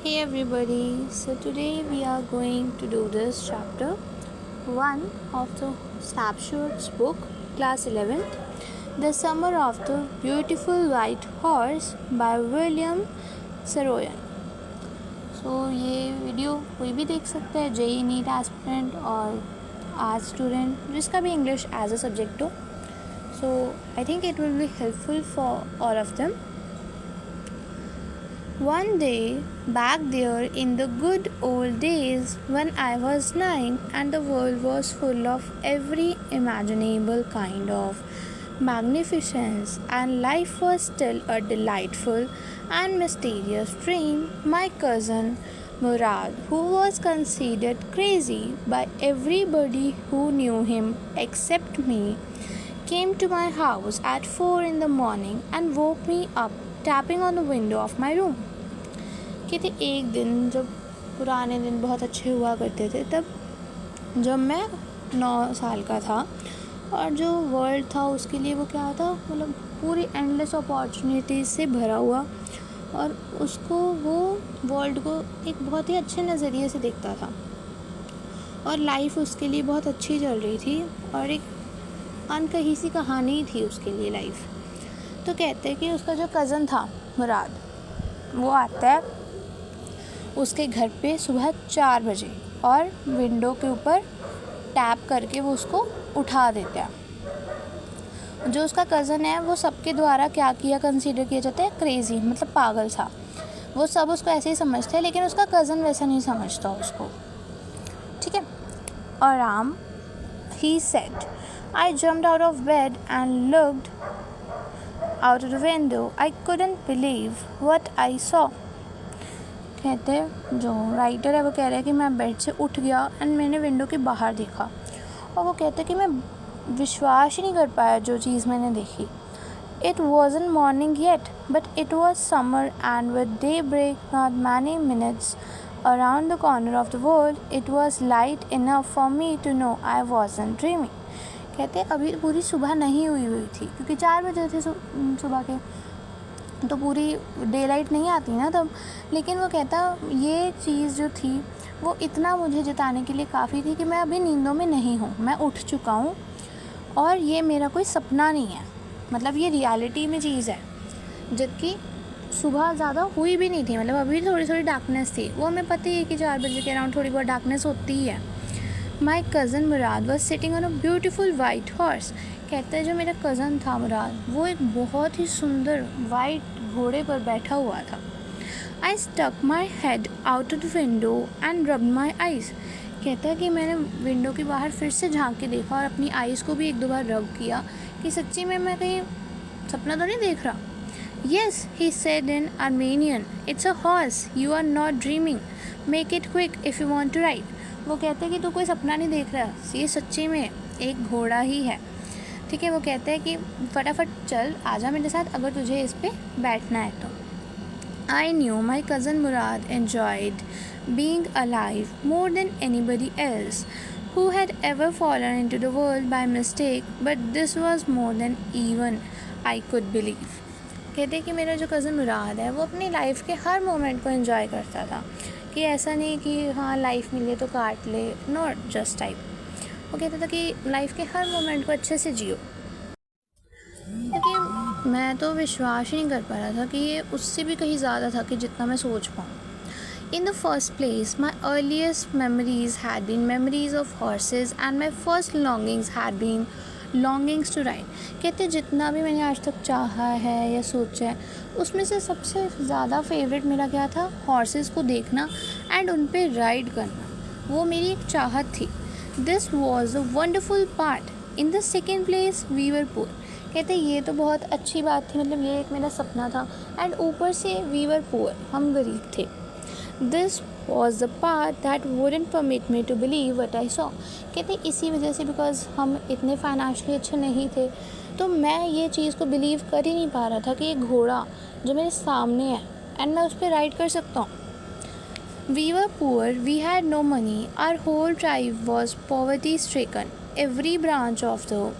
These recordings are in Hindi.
Hey everybody, so today we are going to do this chapter 1 of the Snapshots book, class 11th, The Summer of the Beautiful White Horse by William Saroyan. So ये वीडियो कोई भी देख सकता है, जेई नीट एस्पिरेंट और आर्ट्स स्टूडेंट जिसका भी इंग्लिश एज अ सब्जेक्ट हो. So I think it will be helpful for all of them. One day, back there in the good old days when I was 9 and the world was full of every imaginable kind of magnificence and life was still a delightful and mysterious dream, my cousin Murad, who was considered crazy by everybody who knew him except me, came to my house at 4 in the morning and woke me up tapping on the window of my room. कहते एक दिन जब पुराने दिन बहुत अच्छे हुआ करते थे, तब जब मैं 9 साल का था और जो वर्ल्ड था उसके लिए वो क्या था, मतलब पूरी एंडलेस अपॉर्चुनिटीज़ से भरा हुआ, और उसको वो वर्ल्ड को एक बहुत ही अच्छे नज़रिए से देखता था और लाइफ उसके लिए बहुत अच्छी चल रही थी और एक अनकही सी कहानी थी उसके लिए लाइफ. तो कहते हैं कि उसका जो कज़न था मुराद, वो आता है उसके घर पे सुबह 4 बजे और विंडो के ऊपर टैप करके वो उसको उठा देता है. जो उसका कज़न है वो सबके द्वारा क्या किया कंसीडर किया जाता है, क्रेज़ी, मतलब पागल था. वो सब उसको ऐसे ही समझते हैं, लेकिन उसका कज़न वैसा नहीं समझता उसको. ठीक है. आराम, he said. I jumped out of bed and looked out of the window. I couldn't believe what I saw. कहते हैं जो राइटर है वो कह रहा है कि मैं बेड से उठ गया एंड मैंने विंडो के बाहर देखा, और वो कहते हैं कि मैं विश्वास ही नहीं कर पाया जो चीज़ मैंने देखी. It wasn't morning yet, but it was summer and with daybreak not many minutes around the corner of the world, it was light enough for me to know I wasn't dreaming. कहते हैं अभी पूरी सुबह नहीं हुई थी, क्योंकि 4 बजे थे सुबह के, तो पूरी डे लाइट नहीं आती ना तब. लेकिन वो कहता ये चीज़ जो थी वो इतना मुझे जताने के लिए काफ़ी थी कि मैं अभी नींदों में नहीं हूँ, मैं उठ चुका हूँ और ये मेरा कोई सपना नहीं है, मतलब ये रियलिटी में चीज़ है. जबकि सुबह ज़्यादा हुई भी नहीं थी, मतलब अभी थोड़ी थोड़ी डार्कनेस थी. वो हमें पता ही है कि 4 बजे के अराउंड थोड़ी बहुत डार्कनेस होती ही है. माई cousin Murad was sitting on a beautiful white horse. कहते हैं जो मेरा कज़न था मुराद, वो एक बहुत ही सुंदर वाइट घोड़े पर बैठा हुआ था. I stuck my head out of the window and rubbed my eyes. कहता है कि मैंने विंडो के बाहर फिर से झांक के देखा और अपनी आइज़ को भी 1-2 बार रब किया कि सच्ची में मैं कहीं सपना तो नहीं देख रहा. Yes, he said in Armenian, it's a horse, you are not dreaming, make it quick if you want to ride. वो कहते हैं कि तू कोई सपना नहीं देख रहा, ये सच्ची में एक घोड़ा ही है. ठीक है. वो कहते हैं कि फटाफट चल आजा मेरे साथ अगर तुझे इस पर बैठना है तो. I knew my cousin Murad enjoyed being alive more than anybody else who had ever fallen into the world by mistake, but this was more than even I could believe. कहते हैं कि मेरा जो कज़न मुराद है वो अपनी लाइफ के हर मोमेंट को एंजॉय करता था, कि ऐसा नहीं कि हाँ लाइफ मिले तो काट ले, नॉट जस्ट टाइप. वो कहता था कि लाइफ के हर मोमेंट को अच्छे से जियो. क्योंकि मैं तो विश्वास ही नहीं कर पा रहा था कि ये उससे भी कहीं ज़्यादा था कि जितना मैं सोच पाऊँ. In the first place, my earliest memories had been memories of horses and my first longings had been longings to ride. कहते जितना भी मैंने आज तक चाहा है या सोचा है, उसमें से सबसे ज़्यादा फेवरेट मेरा क्या था, हॉर्सेस को देखना एंड उन पे राइड करना. वो मेरी एक चाहत थी. This was a wonderful part. In the second place we were poor. कहते ये तो बहुत अच्छी बात थी, मतलब ये एक मेरा सपना था, एंड ऊपर से वी वर पुअर, हम गरीब थे. This was the part that wouldn't permit me to believe what I saw. कहते इसी वजह से, बिकॉज हम इतने फाइनेंशियली अच्छे नहीं थे, तो मैं ये चीज़ को बिलीव कर ही नहीं पा रहा था कि ये घोड़ा जो मेरे सामने है एंड मैं उस पर राइड कर सकता हूँ. We were poor, we had no money, our whole tribe was poverty stricken. Every branch of the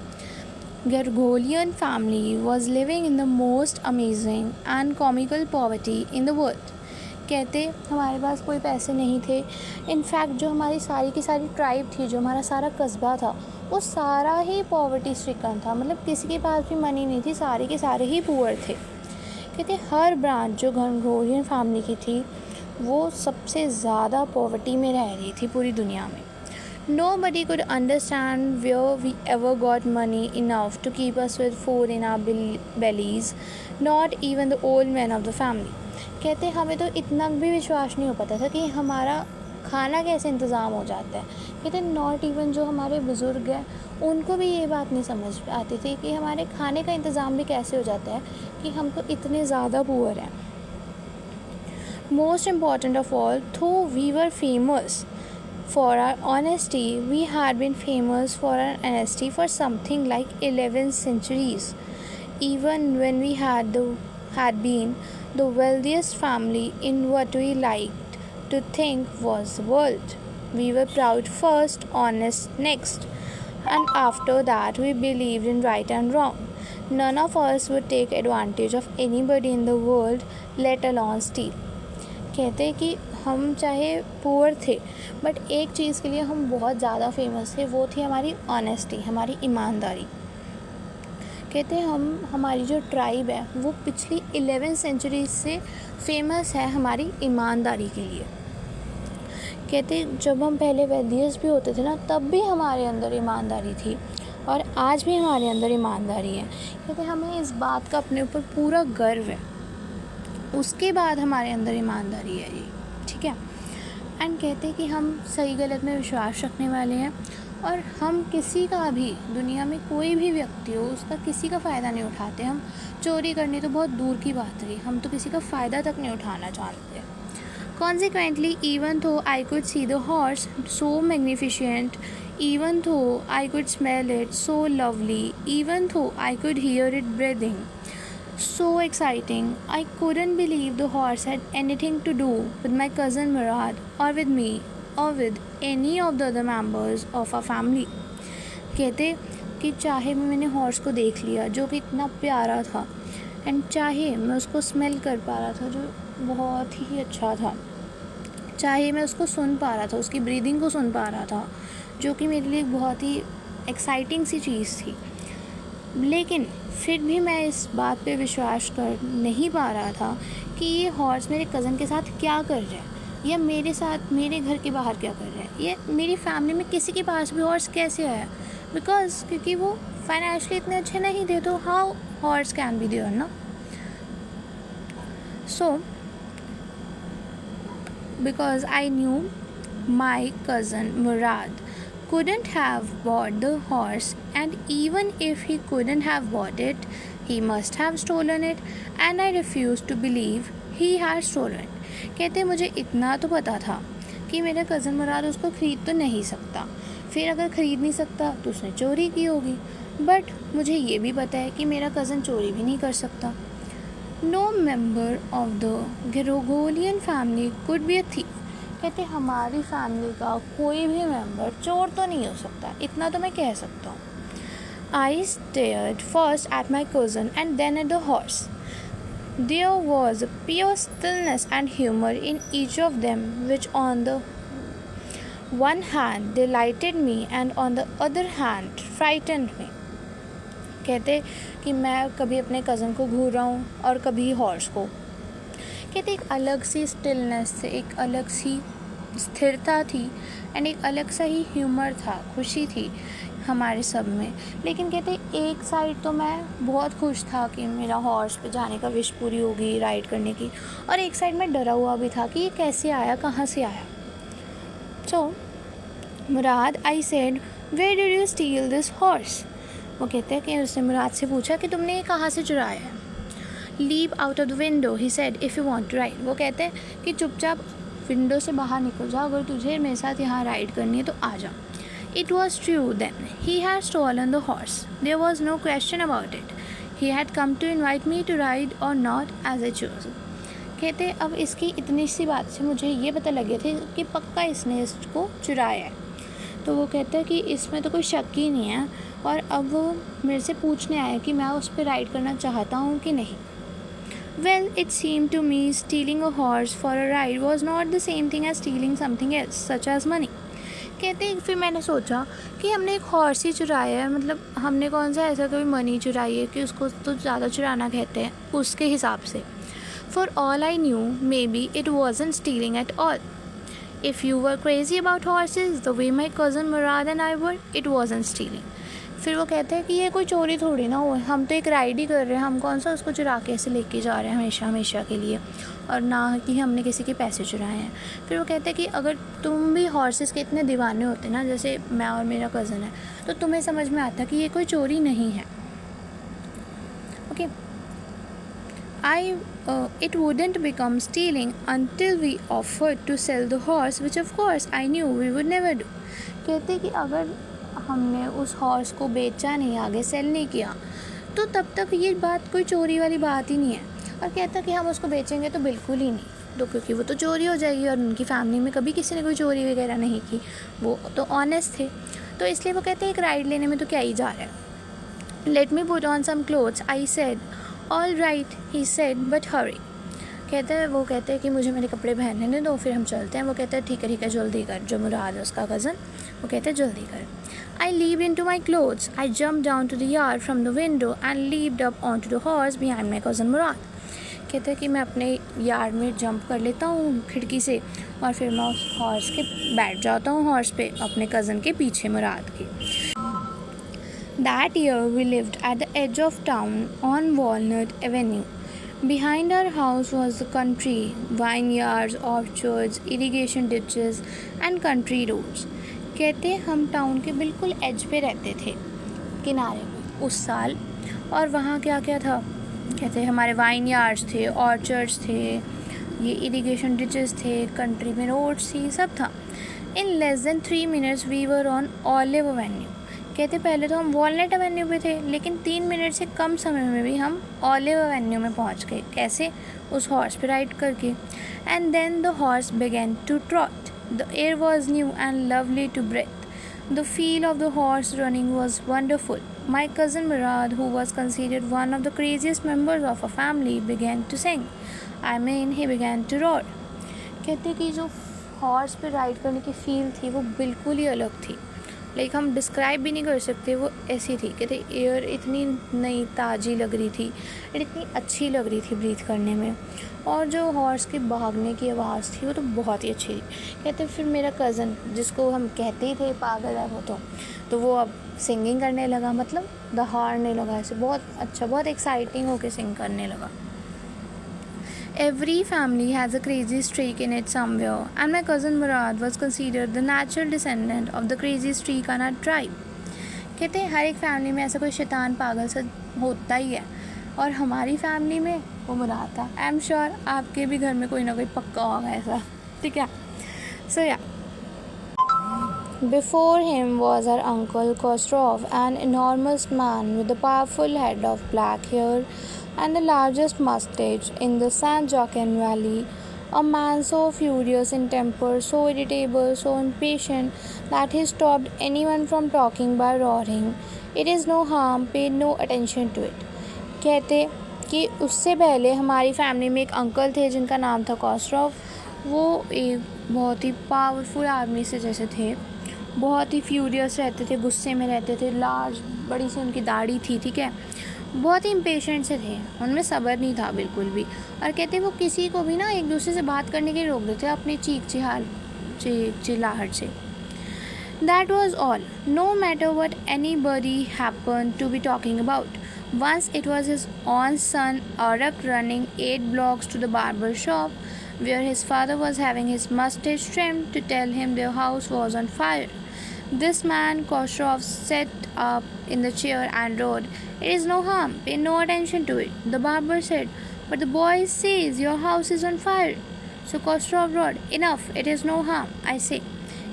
Gargolian family was living in the most amazing and comical poverty in the world. कहते हमारे पास कोई पैसे नहीं थे। इनफैक्ट जो हमारी सारी की सारी ट्राइब थी, जो हमारा सारा कस्बा था, वो सारा ही पॉवर्टी स्ट्रिकन था। मतलब किसी के पास भी मनी नहीं थी, सारे के सारे ही पुअर थे। कहते हर ब्रांच जो घनघोरियन फैमिली की थी वो सबसे ज़्यादा पॉवर्टी में रह रही थी पूरी दुनिया में। Nobody could understand where we ever got money enough to keep us with food in our bellies, not even the old men of the family. कहते हमें तो इतना भी विश्वास नहीं हो पाता था कि हमारा खाना कैसे इंतज़ाम हो जाता है। कहते नॉट इवन जो हमारे बुज़ुर्ग हैं उनको भी ये बात नहीं समझ आती थी कि हमारे खाने का इंतज़ाम भी कैसे हो जाता है, कि हम तो इतने ज़्यादा पुअर हैं। Most important of all, though we were famous for our honesty, we had been famous for our honesty for something like 11 centuries. Even when we had been the wealthiest family in what we liked to think was the world. We were proud first, honest next, and after that we believed in right and wrong. None of us would take advantage of anybody in the world, let alone steal. कहते कि हम चाहे पुअर थे बट एक चीज़ के लिए हम बहुत ज़्यादा फेमस थे, वो थी हमारी ऑनेस्टी, हमारी ईमानदारी। कहते हमारी जो ट्राइब है वो पिछली 11 सेंचुरी से फेमस है हमारी ईमानदारी के लिए। कहते जब हम पहले वेल्दियस भी होते थे ना, तब भी हमारे अंदर ईमानदारी थी और आज भी हमारे अंदर ईमानदारी है। कहते हमें इस बात का अपने ऊपर पूरा गर्व है, उसके बाद हमारे अंदर ईमानदारी है ये, ठीक है। एंड कहते कि हम सही गलत में विश्वास रखने वाले हैं और हम किसी का भी, दुनिया में कोई भी व्यक्ति हो, उसका किसी का फ़ायदा नहीं उठाते। हम चोरी करनी तो बहुत दूर की बात रही, हम तो किसी का फ़ायदा तक नहीं उठाना चाहते। Consequently, even though I could see the horse so magnificent, even though I could smell it so lovely, even though I could hear it breathing, so exciting, I couldn't believe the horse had anything to do with my cousin Murad or with me or with any of the other members of our family. कहते कि चाहे मैंने हॉर्स को देख लिया जो कि इतना प्यारा था, एंड चाहे मैं उसको स्मेल कर पा रहा था जो बहुत ही अच्छा था, चाहे मैं उसको सुन पा रहा था, उसकी ब्रीदिंग को सुन पा रहा था, जो कि मेरे लिए बहुत ही एक्साइटिंग सी चीज़ थी, लेकिन फिर भी मैं इस बात पे विश्वास कर नहीं पा रहा था कि ये हॉर्स मेरे कज़न के साथ क्या कर रहा है, या मेरे साथ मेरे घर के बाहर क्या कर रहा है, ये मेरी फैमिली में किसी के पास भी हॉर्स कैसे आया। बिकॉज क्योंकि वो फाइनेंशियली इतने अच्छे नहीं थे, तो how horse can be there ना। So because I knew my cousin Murad couldn't have bought the horse, and even if he couldn't have bought it, he must have stolen it, and I refused to believe he had stolen it. कहते मुझे इतना तो पता था कि मेरा कज़न मुराद उसको ख़रीद तो नहीं सकता, फिर अगर ख़रीद नहीं सकता तो उसने चोरी की होगी, बट मुझे ये भी पता है कि मेरा कज़न चोरी भी नहीं कर सकता। No member of the Grogolian family could be a thief. कहते हमारी फैमिली का कोई भी मेंबर चोर तो नहीं हो सकता, इतना तो मैं कह सकता हूँ। I stared first at my cousin and then at the horse. There was a pure stillness and humor in each of them, which on the one hand delighted me and on the other hand frightened me. कहते कि मैं कभी अपने कज़न को घूर रहा हूँ और कभी हॉर्स को। कहते एक अलग सी स्टिलनेस से, एक अलग सी स्थिरता थी एंड एक अलग सा ही ह्यूमर था, खुशी थी हमारे सब में। लेकिन कहते एक साइड तो मैं बहुत खुश था कि मेरा हॉर्स पे जाने का विश पूरी होगी, राइड करने की, और एक साइड में डरा हुआ भी था कि ये कैसे आया, कहाँ से आया। So Murad, I said, where did you steal this horse? वो कहते हैं कि उसने मुराद से पूछा कि तुमने ये कहाँ से चुराया है। Leave out of the window, he said, if you want to ride. वो कहते हैं कि चुपचाप विंडो से बाहर निकल जा, अगर तुझे मेरे साथ यहाँ राइड करनी है तो आ जा। It was true then, he had stolen the horse, there was no question about it, he had come to invite me to ride और नॉट एज ए चूज। कहते अब इसकी इतनी सी बात से मुझे ये पता लगे थे कि पक्का इसने इसको चुराया है। तो वो कहते हैं कि इसमें तो कोई शक ही नहीं है, और अब वो मेरे से पूछने आए कि मैं उस पर राइड करना चाहता हूँ कि नहीं। Well, it seemed to me stealing a horse for a ride was not the same thing as stealing something else, such as money. कहते हैं फिर मैंने सोचा कि हमने एक हॉर्स ही चुराया है, मतलब हमने कौन सा ऐसा कोई मनी चुराई है कि उसको तो ज़्यादा चुराना कहते हैं उसके हिसाब से. For all I knew, maybe it wasn't stealing at all. If you were crazy about horses the way my cousin Murad and I were, it wasn't stealing. फिर वो कहते हैं कि ये कोई चोरी थोड़ी ना हो, हम तो एक राइड ही कर रहे हैं, हम कौन सा उसको चुरा के ऐसे लेके जा रहे हैं हमेशा हमेशा के लिए, और ना कि हमने किसी के पैसे चुराए हैं. फिर वो कहते हैं कि अगर तुम भी हॉर्सेस के इतने दीवाने होते ना जैसे मैं और मेरा कज़न है, तो तुम्हें समझ में आता कि ये कोई चोरी नहीं है. Okay. It wouldn't become stealing until we offered to sell the horse, which of course I knew we would never do. कहते कि अगर हमने उस हॉर्स को बेचा नहीं, आगे सेल नहीं किया, तो तब तक ये बात कोई चोरी वाली बात ही नहीं है. और कहता कि हम उसको बेचेंगे तो बिल्कुल ही नहीं, तो क्योंकि वो तो चोरी हो जाएगी, और उनकी फैमिली में कभी किसी ने कोई चोरी वगैरह नहीं की, वो तो ऑनेस्ट थे, तो इसलिए वो कहते हैं एक राइड लेने में तो क्या ही जा रहा है. Let me put on some clothes I said. All right he said but hurry. वो कहते हैं कि मुझे मेरे कपड़े पहनने दो फिर हम चलते हैं. वो कहते हैं ठीक है जल्दी कर. जो मुराद है उसका कज़न, वो कहते हैं जल्दी कर. I leaped into my clothes. I jumped down to the yard from the window and leaped up onto the horse behind my cousin Murad. कहते हैं कि मैं अपने यार्ड में जंप कर लेता हूँ खिड़की से, और फिर मैं उस हॉर्स के बैठ जाता हूँ हॉर्स पे अपने कज़न के पीछे मुराद के. That year we lived at the edge of town on Walnut Avenue. Behind our house was the country, vineyards, orchards, irrigation ditches and country roads. कहते हम टाउन के बिल्कुल एज पे रहते थे, किनारे पे उस साल. और वहाँ क्या क्या था, कहते हमारे वाइन यार्ड्स थे, ऑर्चर्ड्स थे, ये इरिगेशन डिचेस थे, कंट्री में रोड्स थी, सब था. In less than 3 minutes we were on Olive Avenue. कहते पहले तो हम वॉलनट एवेन्यू पे थे, लेकिन 3 मिनट से कम समय में भी हम ऑलिव एवेन्यू में पहुँच गए. कैसे? उस हॉर्स पे राइड करके. And then the horse began to trot. The air was new and lovely to breathe. The feel of the horse running was wonderful. My cousin Murad, who was considered one of the craziest members of our family, began to sing. I mean, he began to roar. कहते कि जो हॉर्स पे राइड करने की फील थी वो बिल्कुल ही अलग थी. लाइक हम डिस्क्राइब भी नहीं कर सकते, वो ऐसी थी. कहते एयर इतनी नई ताज़ी लग रही थी, इतनी अच्छी लग रही थी ब्रीथ करने में, और जो हॉर्स के भागने की आवाज़ थी वो तो बहुत ही अच्छी थी. कहते फिर मेरा कज़न, जिसको हम कहते ही थे पागल है वो, तो वो अब सिंगिंग करने लगा, मतलब दहाड़ने लगा ऐसे, बहुत अच्छा, बहुत एक्साइटिंग होकर सिंग करने लगा. Every family has a crazy streak in it somewhere, and my cousin Murad was considered the natural descendant of the crazy streak on our tribe. कहते हैं हर एक फैमिली में ऐसा कोई शैतान पागल सा होता ही है, और हमारी फैमिली में वो मुराद था. आई एम श्योर आपके भी घर में कोई ना कोई पक्का होगा ऐसा. ठीक है. सो या Before him was our uncle Kostrov, an enormous man with a powerful head of black hair and the largest mustache in the San Joaquin Valley, a man so furious in temper, so irritable, so impatient that he stopped anyone from talking by roaring. It is no harm, paid no attention to it. कहते कि उससे पहले हमारी फैमिली में एक अंकल थे जिनका नाम था कॉस्ट्रॉव. वो एक बहुत ही पावरफुल आदमी से जैसे थे, बहुत ही फ्यूरियस रहते थे, गुस्से में रहते थे, लार्ज बड़ी सी उनकी दाढ़ी थी. ठीक है. बहुत ही इम्पेशेंट से थे, उनमें सब्र नहीं था बिल्कुल भी. और कहते वो किसी को भी ना एक दूसरे से बात करने के लिए रोक देते अपनी चिल्लाहट से. That was all. No matter what anybody happened to be talking about. Once it was his own son Arak running 8 blocks to the barber shop where his father was having his mustache trimmed to tell him their house was on fire. This man Kostrov sat up in the chair and roared, "It is no harm, pay no attention to it." The barber said, "But the boy says your house is on fire." So Kostrov roared, "Enough, it is no harm, I say."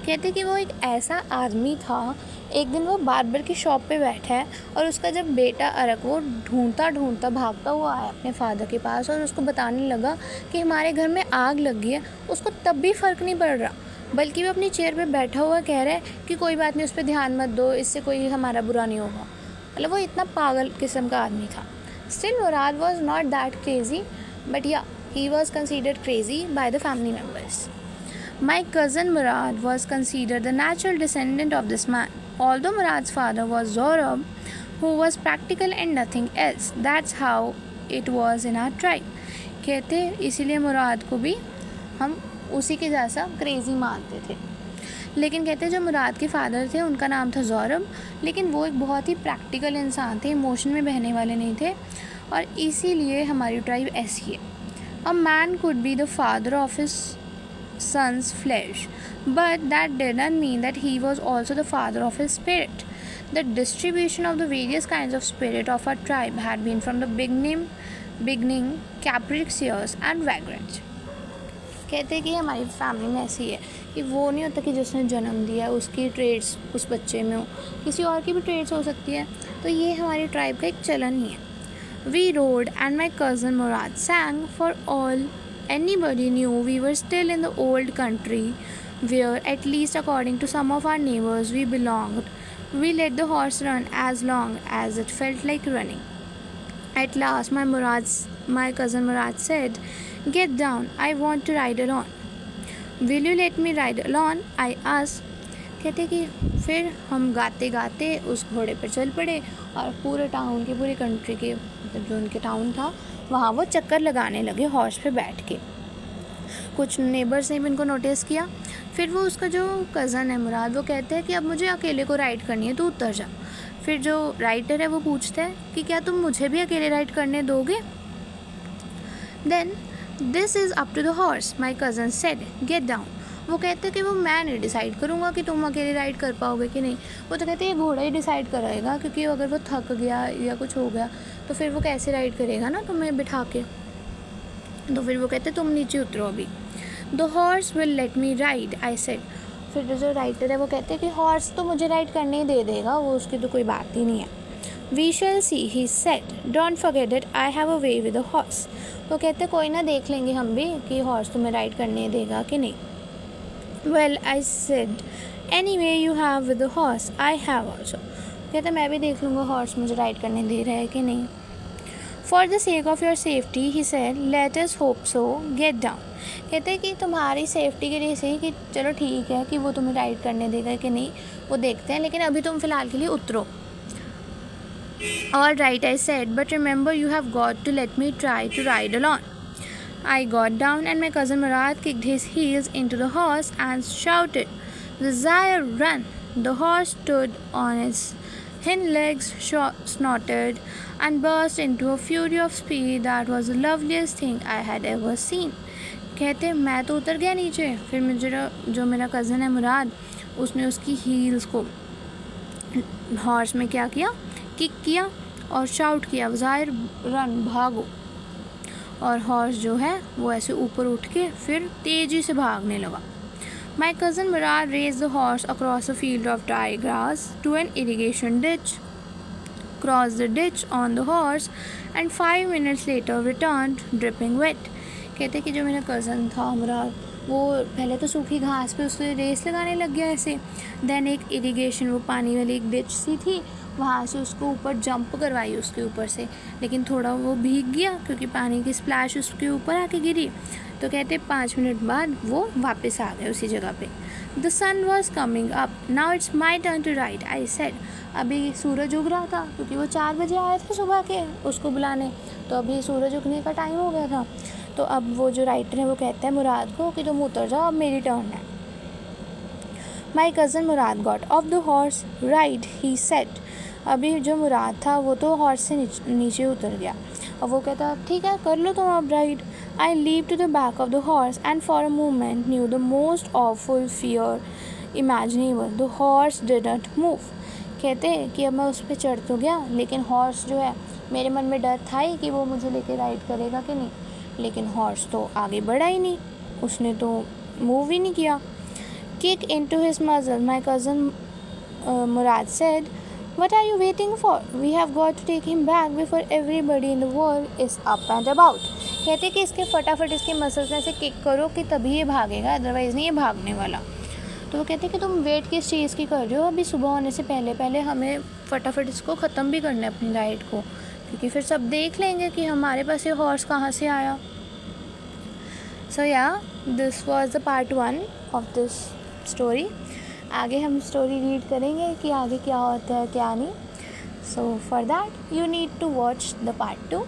कहते कि वो एक ऐसा आदमी था, एक दिन वो बार्बर की शॉप पे बैठा है, और उसका जब बेटा अरक वो ढूंढता भागता हुआ आया अपने फादर के पास और उसको बताने लगा कि हमारे घर में आग लग गई है. उसको तब भी फ़र्क नहीं पड़ रहा, बल्कि वो अपनी चेयर पे बैठा हुआ कह रहा है कि कोई बात नहीं, उस पर ध्यान मत दो, इससे कोई हमारा बुरा नहीं होगा. मतलब वो इतना पागल किस्म का आदमी था. Still Murad was not that crazy. but yeah, he was considered crazy by the family members. My cousin Murad was considered the natural descendant of this man. Although Murad's father was Zorab, who was practical and nothing else. That's how it was in our tribe. कहते इसीलिए मुराद को भी हम उसी के जैसा क्रेज़ी मानते थे. लेकिन कहते जो मुराद के फादर थे उनका नाम था ज़ौरब, लेकिन वो एक बहुत ही प्रैक्टिकल इंसान थे, इमोशन में बहने वाले नहीं थे, और इसीलिए हमारी ट्राइब ऐसी है. A man could be the father of his son's flesh, but that didn't mean that he was also the father of his spirit. The distribution of the various kinds of spirit of our tribe had been from the beginning capricious and vagrant. कहते हैं कि हमारी फैमिली में ऐसी है कि वो नहीं होता कि जिसने जन्म दिया उसकी ट्रेड्स उस बच्चे में हो, किसी और की भी ट्रेड्स हो सकती है. तो ये हमारी ट्राइब का एक चलन ही है. We rode and my cousin Murad sang. For all anybody knew, we were still in the old country where, at least according to some of our neighbors, we belonged. We let the horse run as long as it felt like running. At last, my cousin Murad said, "Get down, I want to ride alone." "Will you let me ride alone?" I asked. कहते कि फिर हम गाते गाते उस घोड़े पर चल पड़े और पूरे टाउन के, पूरी कंट्री के, मतलब जो उनके टाउन था वहाँ वो चक्कर लगाने लगे हॉर्स पे बैठ के. कुछ नेबर्स ने भी इनको नोटिस किया. फिर वो उसका जो कज़न है मुराद, वो कहते हैं कि अब मुझे अकेले को राइड करनी है, तो उतर जा. फिर जो राइडर है वो पूछता है कि क्या तुम मुझे भी अकेले राइड करने दोगे. Then this is up to the horse, my cousin said, get down. वो कहते हैं कि वो मैं नहीं डिसाइड करूँगा कि तुम अकेले राइड कर पाओगे कि नहीं. वो तो कहते हैं ये घोड़ा ही डिसाइड कराएगा, क्योंकि अगर वो थक गया या कुछ हो गया तो फिर वो कैसे राइड करेगा ना तुम्हें बिठा के. तो फिर वो कहते तुम नीचे उतरो अभी. The horse will let me ride, I said. फिर जो राइडर है वो कहते हैं कि हॉर्स तो मुझे राइड करने ही दे देगा, वो उसकी तो कोई बात ही नहीं है. We shall see, he said, don't forget it, I have a way with the horse. तो कहते कोई ना, देख लेंगे हम भी कि हॉर्स तुम्हें राइड करने देगा कि नहीं. Well, I said, any way you have with the horse, I have also. कहते मैं भी देख लूँगा हॉर्स मुझे राइड करने दे रहा है कि नहीं. For the sake of your safety, he said, let us hope so, get down. कहते हैं कि तुम्हारी सेफ्टी के लिए सही कि चलो ठीक है कि वो तुम्हें राइड करने देगा कि नहीं, वो देखते हैं, लेकिन अभी तुम फ़िलहाल के लिए उतरो. All right, I said, but remember you have got to let me try to ride alone. I got down and my cousin Murad kicked his heels into the horse and shouted, "Desire, run!" The horse stood on its hind legs, snorted, and burst into a fury of speed that was the loveliest thing I had ever seen. कहते मैं तो उतर गया नीचे. फिर मुझे जो मेरा कज़न है मुराद, उसने उसकी हील्स को हॉर्स में क्या किया, किक किया और शाउट किया, "ज़ाहिर, रन, भागो." और हॉर्स जो है वो ऐसे ऊपर उठ के फिर तेज़ी से भागने लगा. My cousin Mourad raced the horse across a field of dry grass to an irrigation ditch, cross the ditch on the horse, and 5 minutes later returned dripping wet. कहते कि जो मेरा कज़न था मुराद, वो पहले तो सूखी घास पे उससे रेस लगाने लग गया ऐसे. देन एक इरीगेशन, वो पानी वाली एक डिच सी थी, वहाँ से उसको ऊपर जंप करवाई उसके ऊपर से, लेकिन थोड़ा वो भीग गया क्योंकि पानी की स्प्लैश उसके ऊपर आके गिरी. तो कहते 5 मिनट बाद वो वापस आ गए उसी जगह पे. The sun was coming up, now it's my turn to ride, I said. अभी सूरज उग रहा था क्योंकि वो 4 बजे आए थे सुबह के उसको बुलाने, तो अभी सूरज उगने का टाइम हो गया था. तो अब वो जो राइटर है वो कहता है मुराद को कि तुम उतर जाओ, अब मेरी टर्न है. माई cousin Murad got off the horse, ride, he said. अभी जो मुराद था वो तो हॉर्स से नीचे उतर गया और वो कहता ठीक है कर लो तुम अब ride. I leave to the back of the horse and for a moment knew the most awful fear imaginable. The horse didn't move. कहते कि अब मैं उस पर चढ़ तो गया, लेकिन हॉर्स जो है, मेरे मन में डर था ही कि वो मुझे लेके राइड करेगा कि नहीं, लेकिन हॉर्स तो आगे बढ़ा ही नहीं, उसने तो मूव ही नहीं किया. Kick into his muscle, my cousin Murad said, "What are you waiting for? We have got to take him back before everybody in the world is up and about." कहते कि इसके फटाफट इसके मसल्स में से किक करो कि तभी ये भागेगा, अदरवाइज़ नहीं ये भागने वाला. तो वो कहते कि तुम वेट किस चीज़ की कर रहे हो, अभी सुबह होने से पहले पहले हमें फटाफट इसको ख़त्म भी करना है अपनी राइड को, क्योंकि फिर सब देख लेंगे कि हमारे पास ये हॉर्स कहाँ से आया. सो या this was the part 1 of this story. आगे हम स्टोरी रीड करेंगे कि आगे क्या होता है क्या नहीं. So for that you need to watch the part 2.